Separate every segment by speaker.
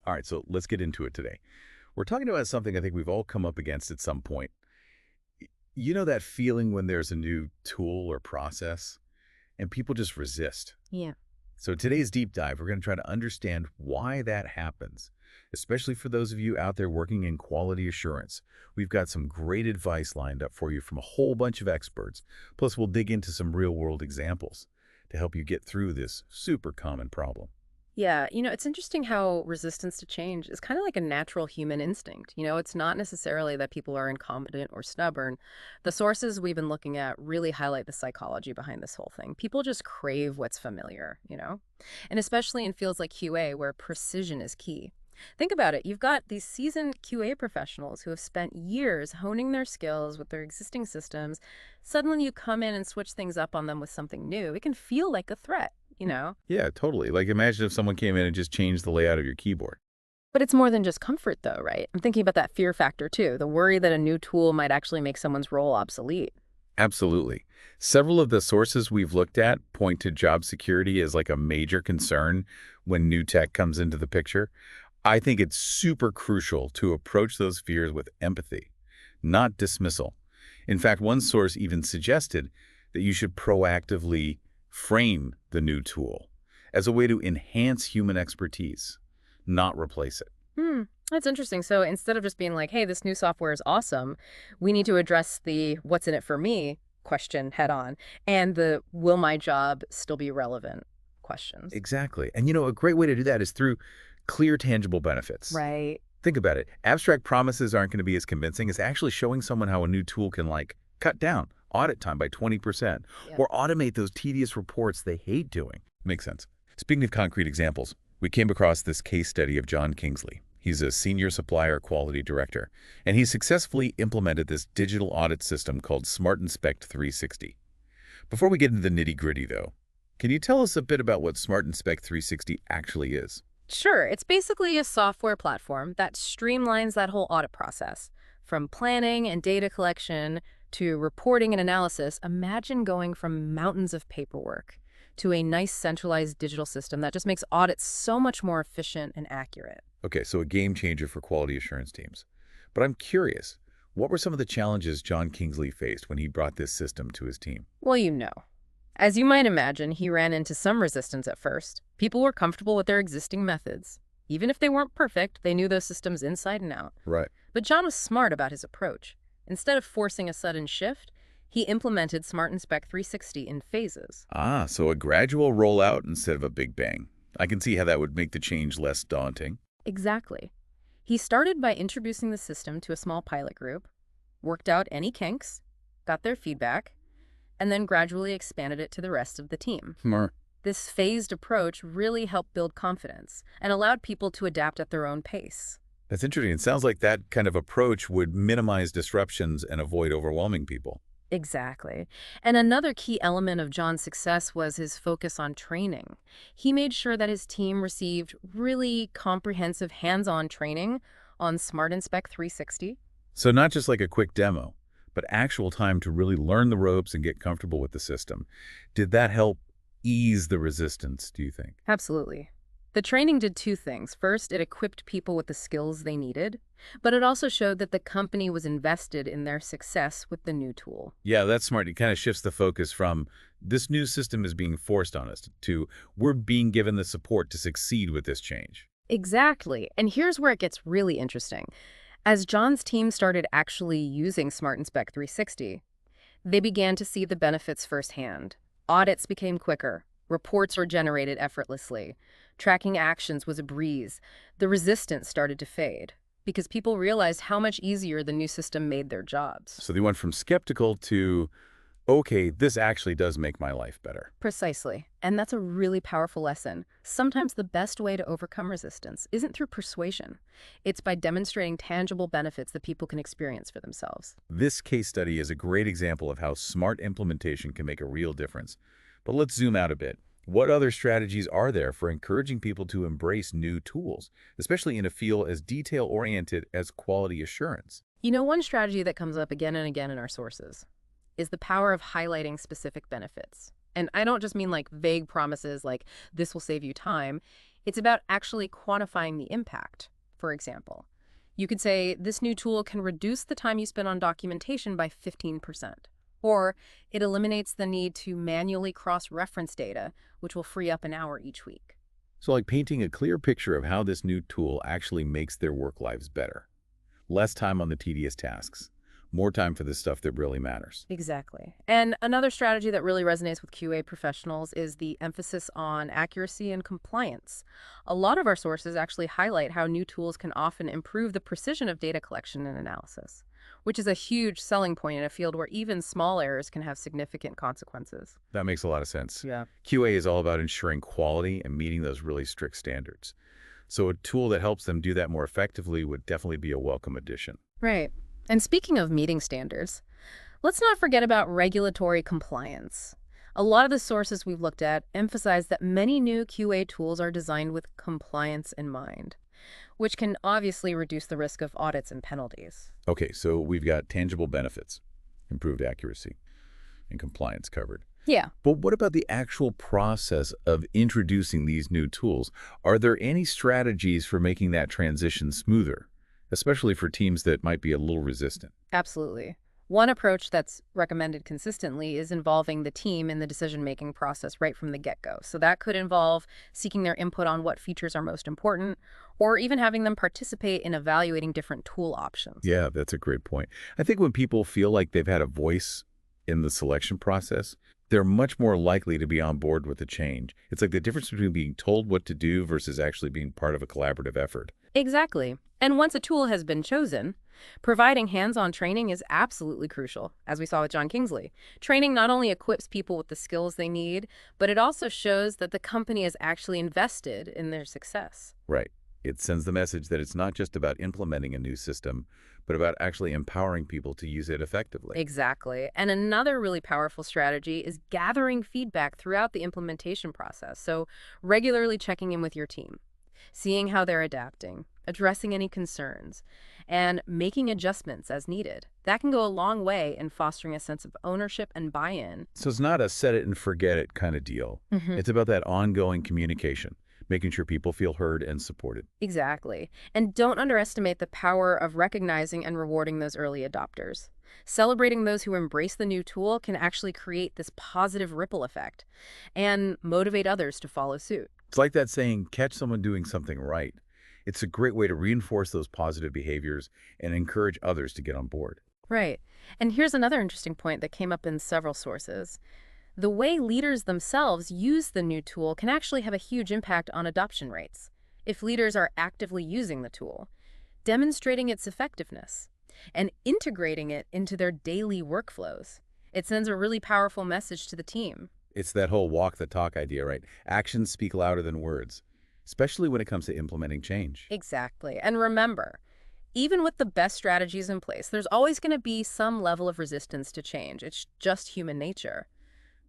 Speaker 1: All right, so let's get into it today. We're talking about something I think we've all come up against at some point. You know that feeling when there's a new tool or process and people just resist?
Speaker 2: Yeah.
Speaker 1: So today's deep dive, we're going to try to understand why that happens, especially for those of you out there working in quality assurance. We've got some great advice lined up for you from a whole bunch of experts. Plus, we'll dig into some real-world examples to help you get through this super common problem.
Speaker 2: Yeah, it's interesting how resistance to change is kind of like a natural human instinct. It's not necessarily that people are incompetent or stubborn. The sources we've been looking at really highlight the psychology behind this whole thing. People just crave what's familiar. And especially in fields like QA where precision is key. Think about it. You've got these seasoned QA professionals who have spent years honing their skills with their existing systems. Suddenly you come in and switch things up on them with something new. It can feel like a threat.
Speaker 1: Yeah, totally. Like imagine if someone came in and just changed the layout of your keyboard.
Speaker 2: But it's more than just comfort, though, right? I'm thinking about that fear factor, too. The worry that a new tool might actually make someone's role obsolete.
Speaker 1: Absolutely. Several of the sources we've looked at point to job security as like a major concern when new tech comes into the picture. I think it's super crucial to approach those fears with empathy, not dismissal. In fact, one source even suggested that you should proactively frame the new tool as a way to enhance human expertise, not replace it.
Speaker 2: Hmm, that's interesting. So instead of just being like, hey, this new software is awesome, we need to address the what's in it for me question head on and the will my job still be relevant questions.
Speaker 1: Exactly. And a great way to do that is through clear, tangible benefits.
Speaker 2: Right.
Speaker 1: Think about it. Abstract promises aren't going to be as convincing as actually showing someone how a new tool can, like, cut down audit time by 20%
Speaker 2: Yep.
Speaker 1: or automate those tedious reports they hate doing. Makes sense. Speaking of concrete examples, we came across this case study of John Kingsley. He's a senior supplier quality director, and he successfully implemented this digital audit system called Smart Inspect 360. Before we get into the nitty-gritty, though, can you tell us a bit about what Smart Inspect 360 actually is?
Speaker 2: Sure, it's basically a software platform that streamlines that whole audit process. From planning and data collection to reporting and analysis, imagine going from mountains of paperwork to a nice centralized digital system that just makes audits so much more efficient and accurate.
Speaker 1: Okay, so a game changer for quality assurance teams. But I'm curious, what were some of the challenges John Kingsley faced when he brought this system to his team?
Speaker 2: Well. As you might imagine, he ran into some resistance at first. People were comfortable with their existing methods. Even if they weren't perfect, they knew those systems inside and out.
Speaker 1: Right.
Speaker 2: But John was smart about his approach. Instead of forcing a sudden shift, he implemented Smart Inspect 360 in phases.
Speaker 1: Ah, so a gradual rollout instead of a big bang. I can see how that would make the change less daunting.
Speaker 2: Exactly. He started by introducing the system to a small pilot group, worked out any kinks, got their feedback, and then gradually expanded it to the rest of the team.
Speaker 1: Smart.
Speaker 2: This phased approach really helped build confidence and allowed people to adapt at their own pace.
Speaker 1: That's interesting. It sounds like that kind of approach would minimize disruptions and avoid overwhelming people.
Speaker 2: Exactly. And another key element of John's success was his focus on training. He made sure that his team received really comprehensive hands-on training on Smart Inspect 360.
Speaker 1: So not just like a quick demo, but actual time to really learn the ropes and get comfortable with the system. Did that help ease the resistance, do you think?
Speaker 2: Absolutely. The training did two things. First, it equipped people with the skills they needed, but it also showed that the company was invested in their success with the new tool.
Speaker 1: Yeah, that's smart. It kind of shifts the focus from this new system is being forced on us to we're being given the support to succeed with this change.
Speaker 2: Exactly. And here's where it gets really interesting. As John's team started actually using Smart Inspect 360, they began to see the benefits firsthand. Audits became quicker. Reports were generated effortlessly. Tracking actions was a breeze. The resistance started to fade because people realized how much easier the new system made their jobs.
Speaker 1: So they went from skeptical to, okay, this actually does make my life better.
Speaker 2: Precisely. And that's a really powerful lesson. Sometimes the best way to overcome resistance isn't through persuasion. It's by demonstrating tangible benefits that people can experience for themselves.
Speaker 1: This case study is a great example of how smart implementation can make a real difference. But let's zoom out a bit. What other strategies are there for encouraging people to embrace new tools, especially in a field as detail-oriented as quality assurance?
Speaker 2: One strategy that comes up again and again in our sources is the power of highlighting specific benefits. And I don't just mean like vague promises like this will save you time. It's about actually quantifying the impact. For example, you could say this new tool can reduce the time you spend on documentation by 15%. Or it eliminates the need to manually cross-reference data, which will free up an hour each week.
Speaker 1: So like painting a clear picture of how this new tool actually makes their work lives better. Less time on the tedious tasks. More time for the stuff that really matters.
Speaker 2: Exactly. And another strategy that really resonates with QA professionals is the emphasis on accuracy and compliance. A lot of our sources actually highlight how new tools can often improve the precision of data collection and analysis, which is a huge selling point in a field where even small errors can have significant consequences.
Speaker 1: That makes a lot of sense.
Speaker 2: Yeah.
Speaker 1: QA is all about ensuring quality and meeting those really strict standards. So a tool that helps them do that more effectively would definitely be a welcome addition.
Speaker 2: Right. And speaking of meeting standards, let's not forget about regulatory compliance. A lot of the sources we've looked at emphasize that many new QA tools are designed with compliance in mind, which can obviously reduce the risk of audits and penalties.
Speaker 1: Okay, so we've got tangible benefits, improved accuracy, and compliance covered.
Speaker 2: Yeah.
Speaker 1: But what about the actual process of introducing these new tools? Are there any strategies for making that transition smoother, especially for teams that might be a little resistant?
Speaker 2: Absolutely. One approach that's recommended consistently is involving the team in the decision-making process right from the get-go. So that could involve seeking their input on what features are most important, or even having them participate in evaluating different tool options.
Speaker 1: Yeah, that's a great point. I think when people feel like they've had a voice in the selection process, they're much more likely to be on board with the change. It's like the difference between being told what to do versus actually being part of a collaborative effort.
Speaker 2: Exactly. And once a tool has been chosen, providing hands-on training is absolutely crucial, as we saw with John Kingsley. Training not only equips people with the skills they need, but it also shows that the company is actually invested in their success.
Speaker 1: Right. It sends the message that it's not just about implementing a new system, but about actually empowering people to use it effectively.
Speaker 2: Exactly. And another really powerful strategy is gathering feedback throughout the implementation process. So regularly checking in with your team, seeing how they're adapting, addressing any concerns, and making adjustments as needed. That can go a long way in fostering a sense of ownership and buy-in.
Speaker 1: So it's not a set it and forget it kind of deal.
Speaker 2: Mhm.
Speaker 1: It's about that ongoing communication, making sure people feel heard and supported.
Speaker 2: Exactly. And don't underestimate the power of recognizing and rewarding those early adopters. Celebrating those who embrace the new tool can actually create this positive ripple effect and motivate others to follow suit.
Speaker 1: It's like that saying, catch someone doing something right. It's a great way to reinforce those positive behaviors and encourage others to get on board.
Speaker 2: Right. And here's another interesting point that came up in several sources. The way leaders themselves use the new tool can actually have a huge impact on adoption rates. If leaders are actively using the tool, demonstrating its effectiveness, and integrating it into their daily workflows, it sends a really powerful message to the team.
Speaker 1: It's that whole walk the talk idea, right? Actions speak louder than words, especially when it comes to implementing change.
Speaker 2: Exactly. And remember, even with the best strategies in place, there's always going to be some level of resistance to change. It's just human nature.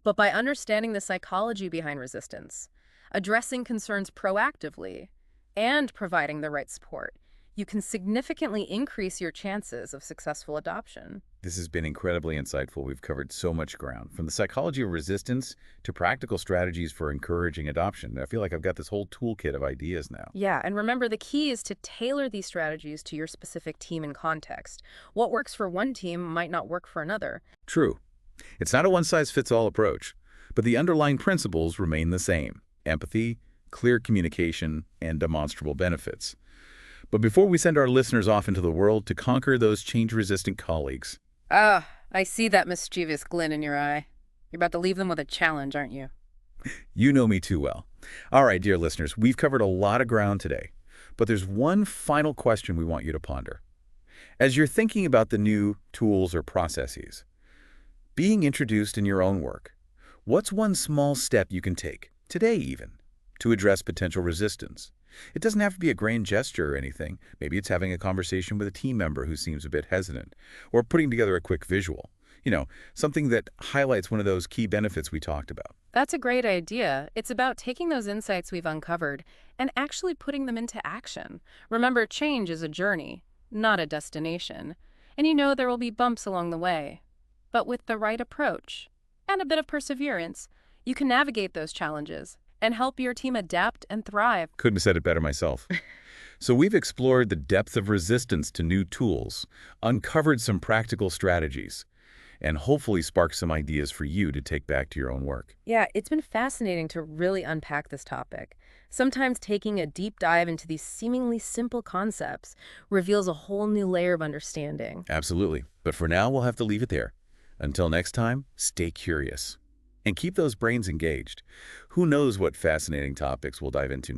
Speaker 2: But by understanding the psychology behind resistance, addressing concerns proactively, and providing the right support, you can significantly increase your chances of successful adoption.
Speaker 1: This has been incredibly insightful. We've covered so much ground, from the psychology of resistance to practical strategies for encouraging adoption. I feel like I've got this whole toolkit of ideas now.
Speaker 2: Yeah, and remember the key is to tailor these strategies to your specific team and context. What works for one team might not work for another.
Speaker 1: True. It's not a one-size-fits-all approach, but the underlying principles remain the same: empathy, clear communication, and demonstrable benefits. But before we send our listeners off into the world to conquer those change-resistant colleagues,
Speaker 2: Ah, I see that mischievous glint in your eye. You're about to leave them with a challenge, aren't you?
Speaker 1: you know me too well. All right, dear listeners, we've covered a lot of ground today, but there's one final question we want you to ponder. As you're thinking about the new tools or processes being introduced in your own work, what's one small step you can take, today even, to address potential resistance? It doesn't have to be a grand gesture or anything. Maybe it's having a conversation with a team member who seems a bit hesitant, or putting together a quick visual. Something that highlights one of those key benefits we talked about.
Speaker 2: That's a great idea. It's about taking those insights we've uncovered and actually putting them into action. Remember, change is a journey, not a destination. And there will be bumps along the way. But with the right approach and a bit of perseverance, you can navigate those challenges and help your team adapt and thrive.
Speaker 1: Couldn't have said it better myself. So we've explored the depth of resistance to new tools, uncovered some practical strategies, and hopefully sparked some ideas for you to take back to your own work.
Speaker 2: Yeah, it's been fascinating to really unpack this topic. Sometimes taking a deep dive into these seemingly simple concepts reveals a whole new layer of understanding.
Speaker 1: Absolutely. But for now, we'll have to leave it there. Until next time, stay curious and keep those brains engaged. Who knows what fascinating topics we'll dive into next?